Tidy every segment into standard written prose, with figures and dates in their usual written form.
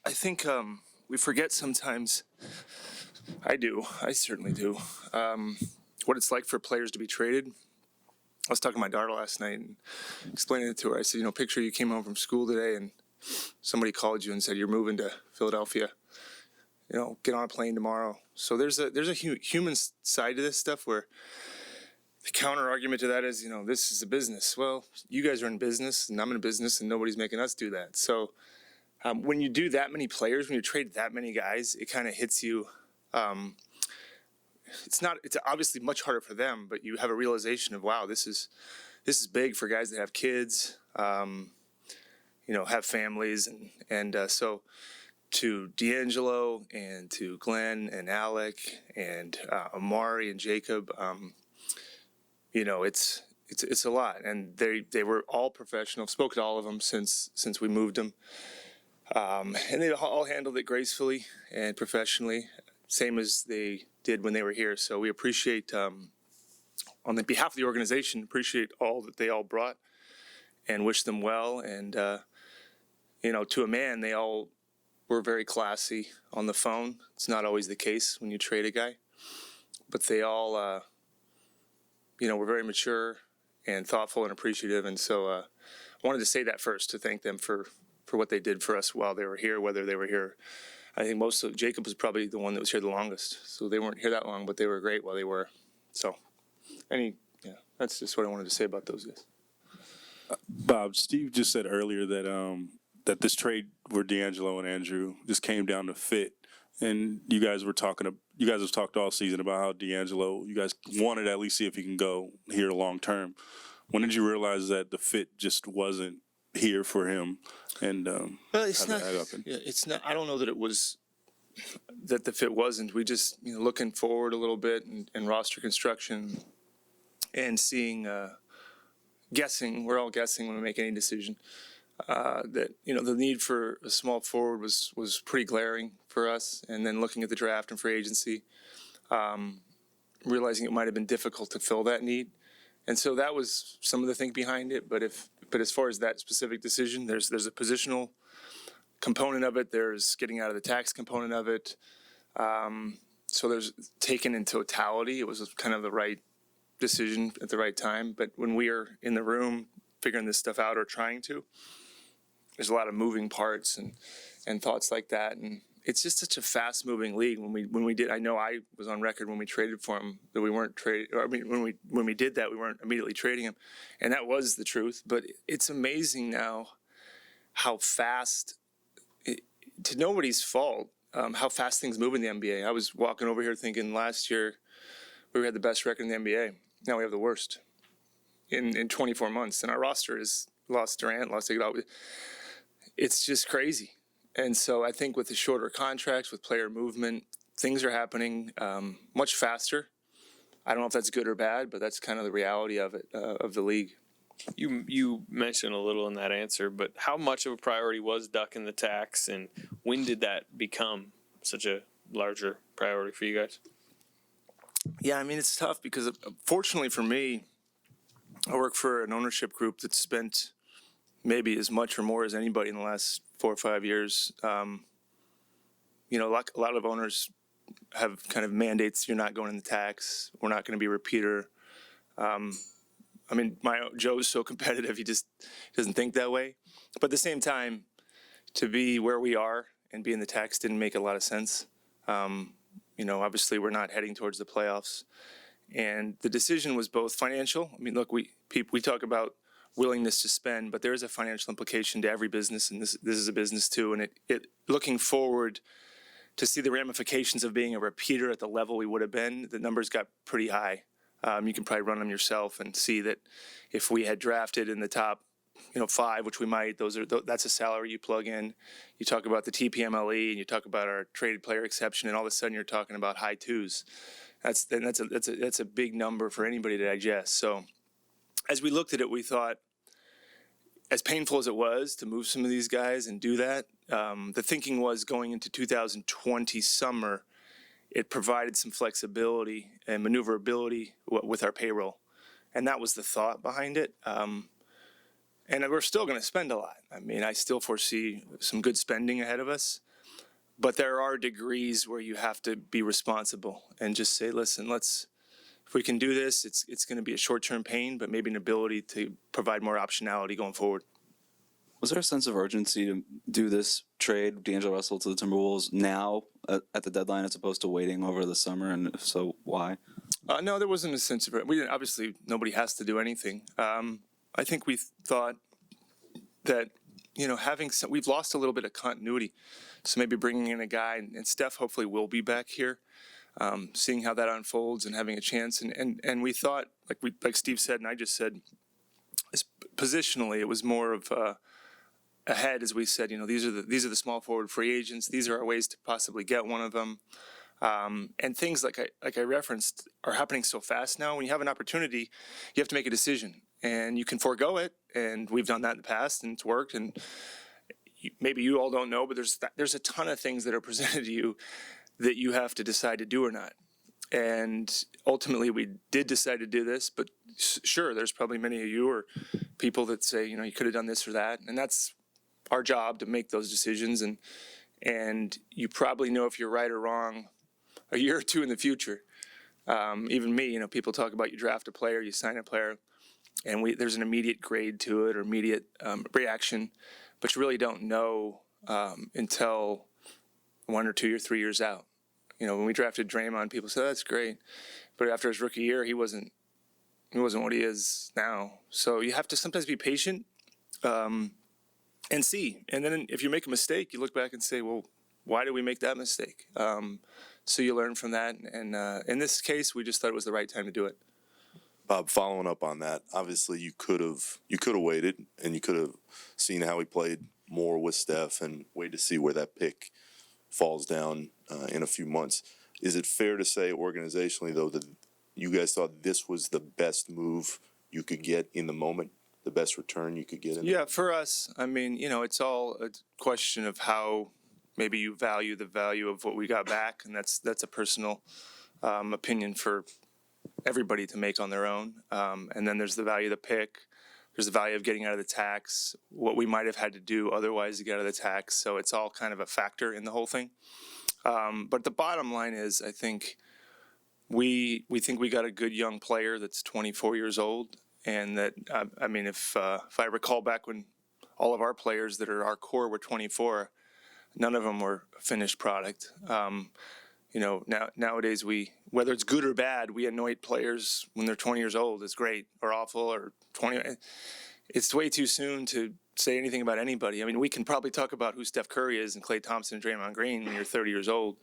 I think we forget sometimes. I certainly do. What it's like for players to be traded. I was talking to my daughter last night and explaining it to her. I said, picture you came home from school today and somebody called you and said you're moving to Philadelphia. Get on a plane tomorrow. So there's a human side to this stuff where the counter argument to that is, this is a business. Well, you guys are in business and I'm in business and nobody's making us do that. So when you do that many players, when you trade that many guys, it kind of hits you. It's obviously much harder for them, but you have a realization of, wow, this is big for guys that have kids, have families. And so to D'Angelo and to Glenn and Alec and Amari and Jacob, it's a lot. And they were all professional. I've spoken to all of them since we moved them. And they all handled it gracefully and professionally, same as they did when they were here. So we appreciate, on the behalf of the organization, appreciate all that they all brought and wish them well. And, to a man, they all were very classy on the phone. It's not always the case when you trade a guy, but they all, were very mature and thoughtful and appreciative. And so I wanted to say that first, to thank them for what they did for us while they were here, whether they were here. I think Jacob was probably the one that was here the longest. So they weren't here that long, but they were great while they were. So that's just what I wanted to say about those guys. Bob, Steve just said earlier that that this trade for D'Angelo and Andrew just came down to fit. And you guys have talked all season about how D'Angelo, you guys wanted to at least see if he can go here long term. When did you realize that the fit just wasn't here for him? And well, it's not. It's not. I don't know that it was that the fit wasn't. We just looking forward a little bit and roster construction and seeing, guessing. We're all guessing when we make any decision. That the need for a small forward was pretty glaring for us. And then looking at the draft and free agency, realizing it might have been difficult to fill that need. And so that was some of the think behind it. But as far as that specific decision, there's a positional component of it. There's getting out of the tax component of it. So there's taken in totality. It was kind of the right decision at the right time. But when we are in the room figuring this stuff out or trying to, there's a lot of moving parts and thoughts like that. And it's just such a fast-moving league. When we did, I know I was on record when we traded for him that we weren't trading. I mean, when we did that, we weren't immediately trading him, and that was the truth. But it's amazing now how fast, to nobody's fault, how fast things move in the NBA. I was walking over here thinking last year we had the best record in the NBA. Now we have the worst in 24 months, and our roster is lost Durant, lost Iguodala. It's just crazy. And so I think with the shorter contracts, with player movement, things are happening much faster. I don't know if that's good or bad, but that's kind of the reality of it, of the league. You mentioned a little in that answer, but how much of a priority was ducking the tax, and when did that become such a larger priority for you guys? Yeah, I mean, it's tough because fortunately for me, I work for an ownership group that spent maybe as much or more as anybody in the last 4 or 5 years. A lot of owners have kind of mandates. You're not going in the tax. We're not going to be a repeater. Joe's so competitive. He just doesn't think that way. But at the same time, to be where we are and be in the tax didn't make a lot of sense. Obviously we're not heading towards the playoffs. And the decision was both financial. I mean, look, we talk about willingness to spend, but there is a financial implication to every business, and this is a business too. And it looking forward to see the ramifications of being a repeater at the level we would have been, the numbers got pretty high. You can probably run them yourself and see that if we had drafted in the top, 5, which we might, that's a salary you plug in. You talk about the TPMLE and you talk about our traded player exception, and all of a sudden you're talking about high twos. That's a big number for anybody to digest. So as we looked at it, we thought, as painful as it was to move some of these guys and do that, the thinking was going into 2020 summer, it provided some flexibility and maneuverability with our payroll. And that was the thought behind it. And we're still going to spend a lot. I mean, I still foresee some good spending ahead of us. But there are degrees where you have to be responsible and just say, listen, if we can do this, it's going to be a short-term pain, but maybe an ability to provide more optionality going forward. Was there a sense of urgency to do this trade, D'Angelo Russell to the Timberwolves, now at the deadline as opposed to waiting over the summer? And if so, why? No, there wasn't a sense of it. We didn't, obviously, nobody has to do anything. I think we thought that, we've lost a little bit of continuity. So maybe bringing in a guy, and Steph hopefully will be back here, seeing how that unfolds and having a chance. And we thought, like Steve said and I just said, positionally, it was more of ahead, as we said, these are the small forward free agents. These are our ways to possibly get one of them. And things like I referenced are happening so fast now. When you have an opportunity, you have to make a decision, and you can forego it. And we've done that in the past, and it's worked. And maybe you all don't know, but there's a ton of things that are presented to you that you have to decide to do or not. And ultimately, we did decide to do this. But sure, there's probably many of you or people that say, you could have done this or that, and that's our job to make those decisions. And you probably know if you're right or wrong a year or two in the future. Even me, people talk about you draft a player, you sign a player, and there's an immediate grade to it or immediate reaction, but you really don't know until 1 or 2 or 3 years out. When we drafted Draymond, people said, that's great. But after his rookie year, he wasn't what he is now. So you have to sometimes be patient and see. And then if you make a mistake, you look back and say, well, why did we make that mistake? So you learn from that. And in this case, we just thought it was the right time to do it. Bob, following up on that, obviously you could have waited, and you could have seen how he played more with Steph and wait to see where that pick falls down in a few months. Is it fair to say organizationally, though, that you guys thought this was the best move you could get in the moment, the best return you could get? For us, it's all a question of how maybe you value the value of what we got back, and that's a personal opinion for everybody to make on their own. And then there's the value of the pick. There's the value of getting out of the tax, what we might have had to do otherwise to get out of the tax. So it's all kind of a factor in the whole thing. But the bottom line is, I think we think we got a good young player that's 24 years old. And that, if I recall back when all of our players that are our core were 24, none of them were a finished product. Nowadays whether it's good or bad, we anoint players when they're 20 years old as great or awful or 20. It's way too soon to say anything about anybody. We can probably talk about who Steph Curry is and Klay Thompson and Draymond Green when you're 30 years old,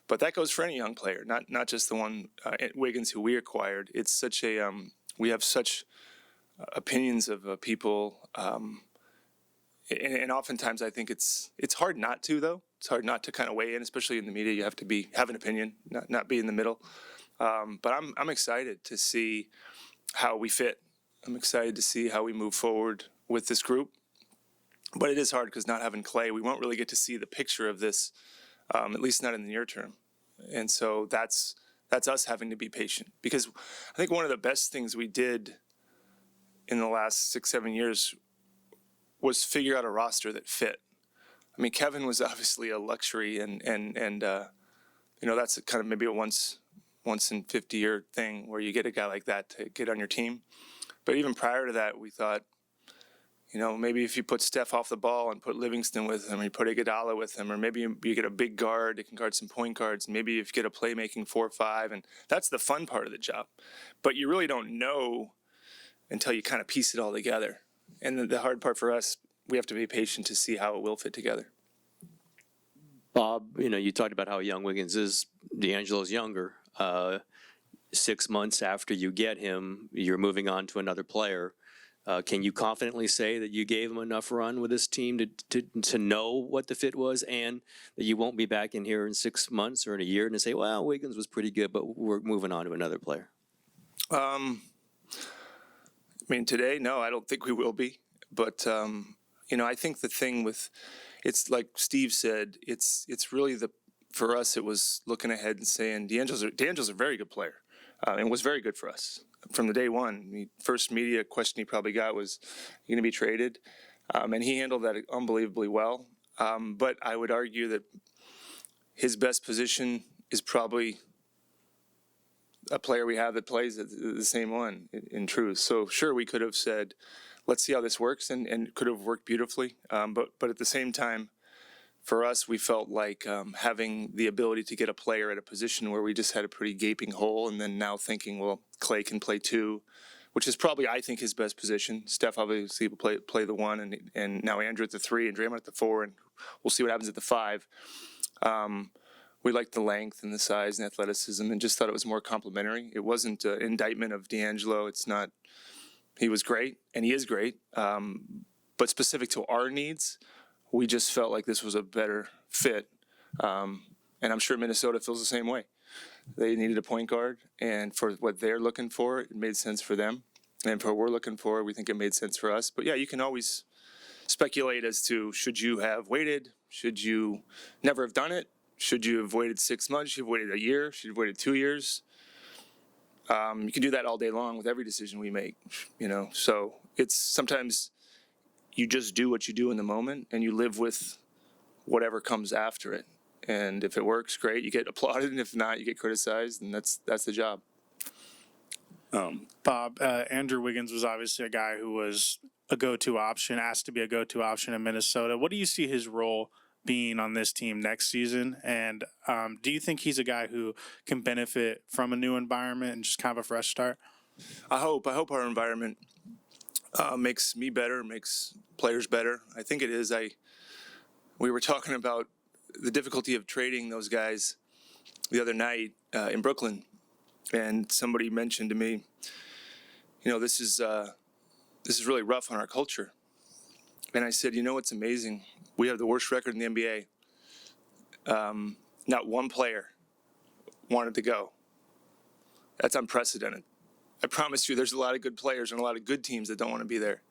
but that goes for any young player, not just the one Wiggins who we acquired. It's such a we have such opinions of people, and oftentimes I think it's hard not to, though. It's hard not to kind of weigh in, especially in the media. You have to have an opinion, not be in the middle. But I'm excited to see how we fit. I'm excited to see how we move forward with this group. But it is hard because not having Klay, we won't really get to see the picture of this, at least not in the near term. And so that's us having to be patient, because I think one of the best things we did in the last 6-7 years was figure out a roster that fit. Kevin was obviously a luxury, and that's kind of maybe a once in 50-year thing where you get a guy like that to get on your team. But even prior to that, we thought, maybe if you put Steph off the ball and put Livingston with him, or you put Iguodala with him, or maybe you get a big guard that can guard some point guards, and maybe if you get a playmaking 4-5, and that's the fun part of the job. But you really don't know until you kind of piece it all together. And the hard part for us, we have to be patient to see how it will fit together. Bob, you talked about how young Wiggins is. D'Angelo's younger. 6 months after you get him, you're moving on to another player. Can you confidently say that you gave him enough run with this team to know what the fit was, and that you won't be back in here in 6 months or in a year and say, well, Wiggins was pretty good, but we're moving on to another player? Today, no, I don't think we will be. But, I think the thing it's like Steve said, it's really for us, it was looking ahead and saying D'Angelo's a very good player. and was very good for us from the day one. The first media question he probably got was, "You going to be traded?" And he handled that unbelievably well. But I would argue that his best position is probably a player we have that plays the same one in truth. So sure, we could have said, let's see how this works, and could have worked beautifully. But at the same time, for us, we felt like having the ability to get a player at a position where we just had a pretty gaping hole, and then now thinking, well, Clay can play two, which is probably, I think, his best position. Steph obviously will play the one, and now Andrew at the three, and Draymond at the four, and we'll see what happens at the five. We liked the length and the size and athleticism, and just thought it was more complimentary. It wasn't an indictment of D'Angelo. It's not. He was great, and he is great. But specific to our needs, we just felt like this was a better fit. And I'm sure Minnesota feels the same way. They needed a point guard, and for what they're looking for, it made sense for them. And for what we're looking for, we think it made sense for us. But yeah, you can always speculate as to, should you have waited? Should you never have done it? Should you have waited 6 months? Should you have waited a year? Should you have waited 2 years? You can do that all day long with every decision we make, So it's sometimes you just do what you do in the moment, and you live with whatever comes after it. And if it works, great, you get applauded, and if not, you get criticized, and that's the job. Bob, Andrew Wiggins was obviously a guy who was a go-to option, asked to be a go-to option in Minnesota. What do you see his role being on this team next season? And do you think he's a guy who can benefit from a new environment and just kind of a fresh start? I hope our environment makes me better, makes players better. I think it is. We were talking about the difficulty of trading those guys the other night in Brooklyn, and somebody mentioned to me, this is really rough on our culture. And I said, it's amazing. We have the worst record in the NBA. Not one player wanted to go. That's unprecedented. I promise you, there's a lot of good players and a lot of good teams that don't want to be there.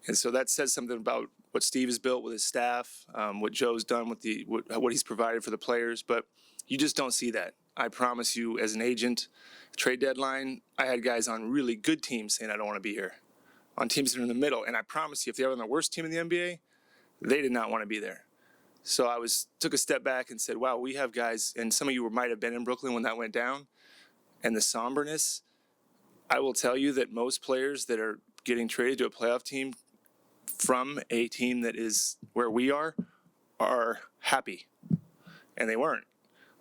And so that says something about what Steve has built with his staff, what Joe's done with what he's provided for the players. But you just don't see that. I promise you, as an agent, trade deadline, I had guys on really good teams saying, I don't want to be here. On teams that are in the middle. And I promise you, if they were on the worst team in the NBA, they did not want to be there. So I took a step back and said, wow, we have guys, and some of you might have been in Brooklyn when that went down, and the somberness. I will tell you that most players that are getting traded to a playoff team from a team that is where we are happy, and they weren't.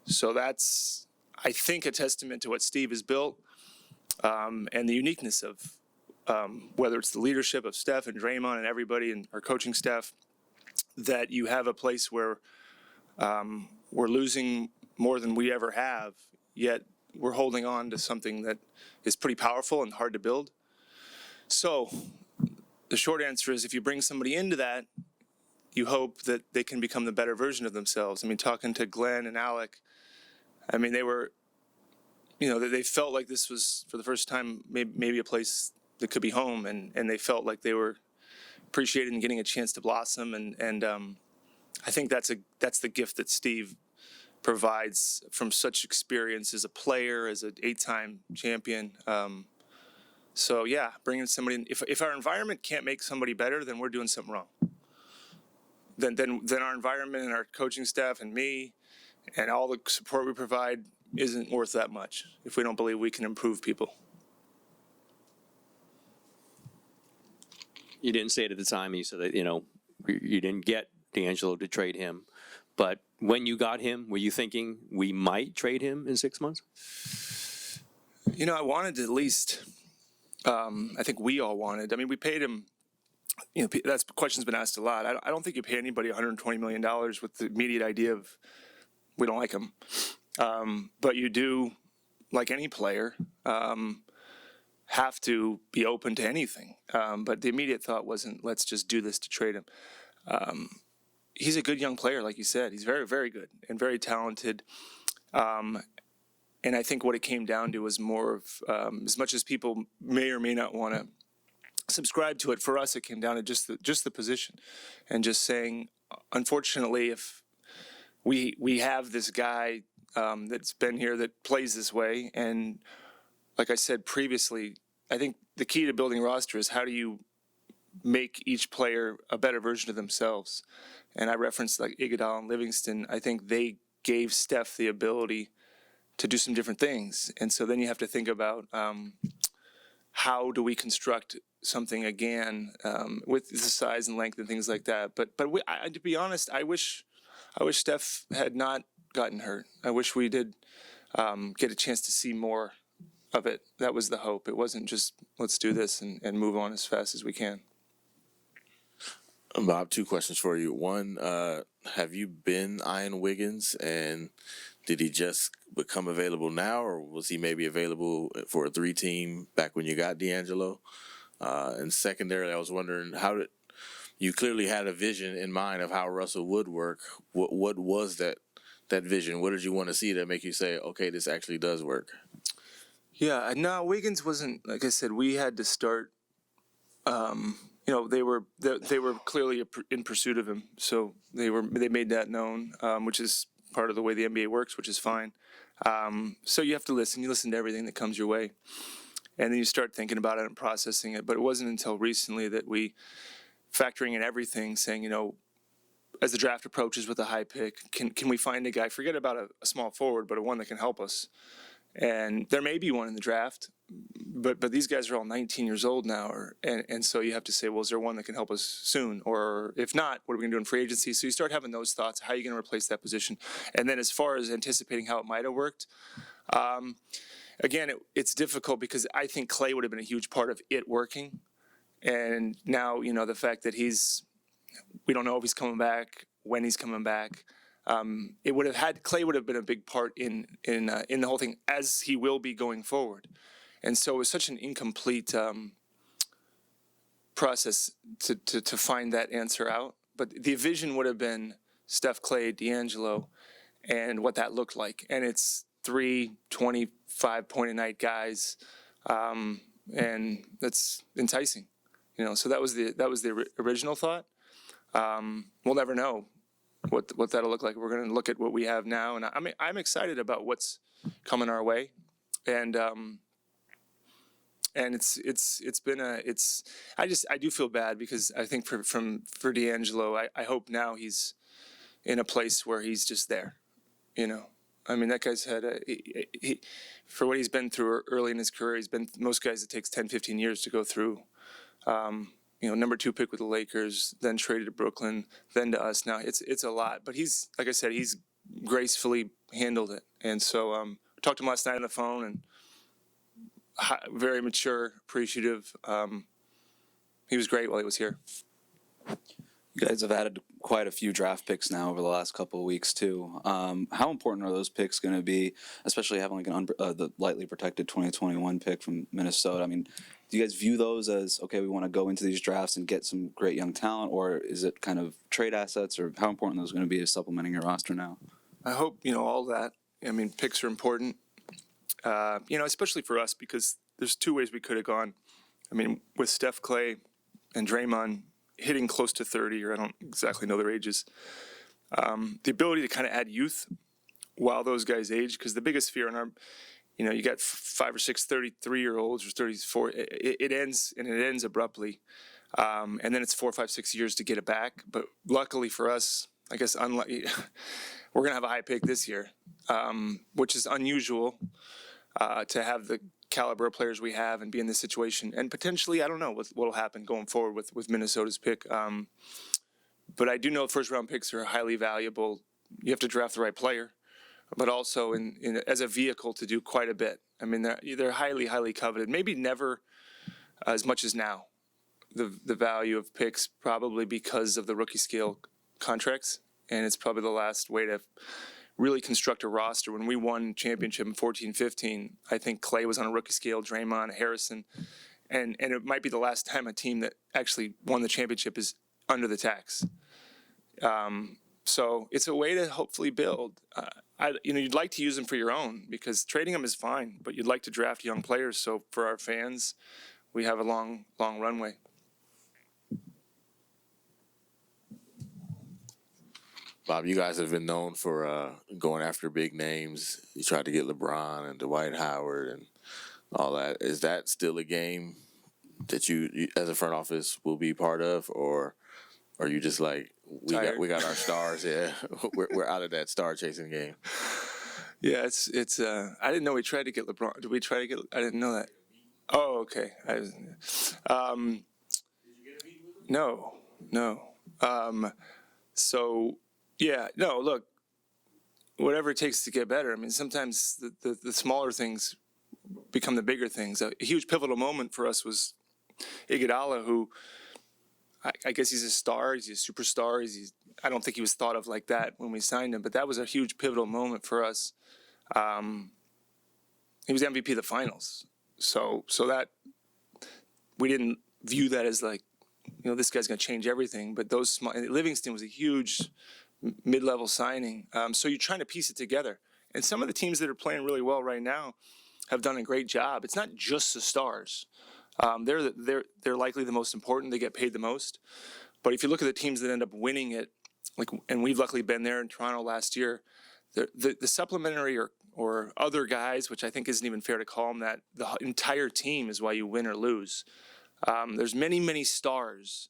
So that's, I think, a testament to what Steve has built, and the uniqueness of whether it's the leadership of Steph and Draymond and everybody and our coaching staff, that you have a place where we're losing more than we ever have, yet we're holding on to something that is pretty powerful and hard to build. So the short answer is, if you bring somebody into that, you hope that they can become the better version of themselves. I mean, talking to Glenn and Alec, they were, they felt like this was, for the first time, maybe a place that could be home, and they felt like they were appreciated and getting a chance to blossom. And I think that's the gift that Steve provides from such experience as a player, as an 8-time champion. So yeah, bringing somebody in. If our environment can't make somebody better, then we're doing something wrong. Then our environment and our coaching staff and me and all the support we provide isn't worth that much if we don't believe we can improve people. You didn't say it at the time. You said that, you didn't get D'Angelo to trade him. But when you got him, were you thinking we might trade him in 6 months? I wanted to at least, I think we all wanted. We paid him, that question's been asked a lot. I don't think you pay anybody $120 million with the immediate idea of we don't like him. But you do, like any player, have to be open to anything. But the immediate thought wasn't, let's just do this to trade him. He's a good young player, like you said. He's very, very good and very talented. And I think what it came down to was more of, as much as people may or may not want to subscribe to it, for us it came down to just the position, and just saying, unfortunately, if we have this guy that's been here that plays this way, and like I said previously, I think the key to building a roster is how do you make each player a better version of themselves. And I referenced like Iguodala and Livingston. I think they gave Steph the ability to do some different things. And so then you have to think about how do we construct something again with the size and length and things like that. But to be honest, I wish Steph had not gotten hurt. I wish we did get a chance to see more of it. That was the hope. It wasn't just let's do this and move on as fast as we can. Bob, two questions for you. One, have you been eyeing Wiggins, and did he just become available now, or was he maybe available for a 3-team back when you got D'Angelo? And secondarily, I was wondering, how did you clearly had a vision in mind of how Russell would work? What was that vision? What did you want to see that make you say, okay, this actually does work? Yeah, no, Wiggins wasn't, like I said, we had to start. They were clearly in pursuit of him, so they made that known, which is part of the way the NBA works, which is fine. So you have to listen. You listen to everything that comes your way, and then you start thinking about it and processing it. But it wasn't until recently that we, factoring in everything, saying, as the draft approaches with a high pick, can we find a guy? Forget about a small forward, but a one that can help us. And there may be one in the draft, but these guys are all 19 years old now, and so you have to say, well, is there one that can help us soon? Or if not, what are we going to do in free agency? So you start having those thoughts. How are you going to replace that position? And then as far as anticipating how it might have worked, again, it's difficult because I think Clay would have been a huge part of it working. And now, the fact that we don't know if he's coming back, when he's coming back. Clay would have been a big part in the whole thing, as he will be going forward. And so it was such an incomplete process to find that answer out. But the vision would have been Steph, Clay, D'Angelo, and what that looked like. And it's 3 25-point-a-night guys, and that's enticing. So that was the original thought. We'll never know what that'll look like. We're going to look at what we have now, and I'm excited about what's coming our way, and it's been I do feel bad because I think for D'Angelo, I hope now he's in a place where he's just there, that guy's had for what he's been through early in his career, most guys it takes 10-15 years to go through. Number 2 pick with the Lakers, then traded to Brooklyn, then to us. Now it's a lot, but he's, like I said, he's gracefully handled it. And so I talked to him last night on the phone, and very mature, appreciative. He was great while he was here. You guys have added quite a few draft picks now over the last couple of weeks too. How important are those picks going to be, especially having like the lightly protected 2021 pick from Minnesota? I mean, do you guys view those as, okay, we want to go into these drafts and get some great young talent, or is it kind of trade assets, or how important are those going to be to supplementing your roster now? I hope, all that. Picks are important, especially for us because there's 2 ways we could have gone. With Steph, Clay, and Draymond hitting close to 30, or I don't exactly know their ages, the ability to kind of add youth while those guys age, because the biggest fear in our, you got 5 or 6 33-year-olds or 34, it ends abruptly. And then it's 4, 5, 6 years to get it back. But luckily for us, I guess we're going to have a high pick this year, which is unusual to have the caliber of players we have and be in this situation. And potentially, I don't know what will happen going forward with Minnesota's pick. But I do know first-round picks are highly valuable. You have to draft the right player, but also as a vehicle to do quite a bit. They're highly, highly coveted. Maybe never as much as now. The value of picks probably because of the rookie scale contracts, and it's probably the last way to really construct a roster. When we won championship in 14-15, I think Clay was on a rookie scale, Draymond, Harrison, and it might be the last time a team that actually won the championship is under the tax. So it's a way to hopefully build. You'd like to use them for your own because trading them is fine, but you'd like to draft young players. So for our fans, we have a long, long runway. Bob, you guys have been known for going after big names. You tried to get LeBron and Dwight Howard and all that. Is that still a game that you as a front office will be part of, or are you just like Tired. we got our stars? Yeah, we're out of that star chasing game. Yeah, it's. I didn't know we tried to get LeBron. Did we try to get? I didn't know that. Oh, okay. No, no. So, yeah, no. Look, whatever it takes to get better. I mean, sometimes the smaller things become the bigger things. A huge pivotal moment for us was Iguodala, who I guess he's a star. He's a superstar. I don't think he was thought of like that when we signed him, but that was a huge pivotal moment for us. He was MVP of the finals. So that we didn't view that as like, this guy's going to change everything. But Livingston was a huge mid-level signing. So you're trying to piece it together. And some of the teams that are playing really well right now have done a great job. It's not just the stars. They're likely the most important. They get paid the most. But if you look at the teams that end up winning it, and we've luckily been there in Toronto last year, the supplementary or other guys, which I think isn't even fair to call them that, the entire team is why you win or lose. There's many, many stars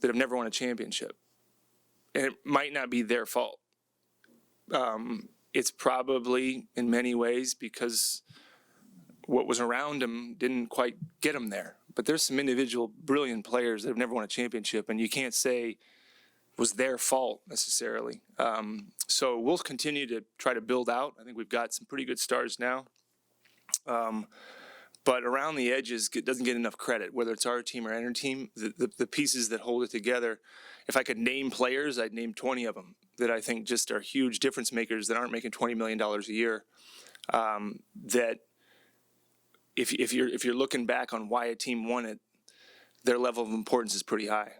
that have never won a championship. And it might not be their fault. It's probably in many ways because what was around them didn't quite get them there. But there's some individual brilliant players that have never won a championship, and you can't say it was their fault necessarily. So we'll continue to try to build out. I think we've got some pretty good stars now. But around the edges, it doesn't get enough credit, whether it's our team or any team. The pieces that hold it together, if I could name players, I'd name 20 of them that I think just are huge difference makers that aren't making $20 million a year. That if you're looking back on why a team won it, their level of importance is pretty high.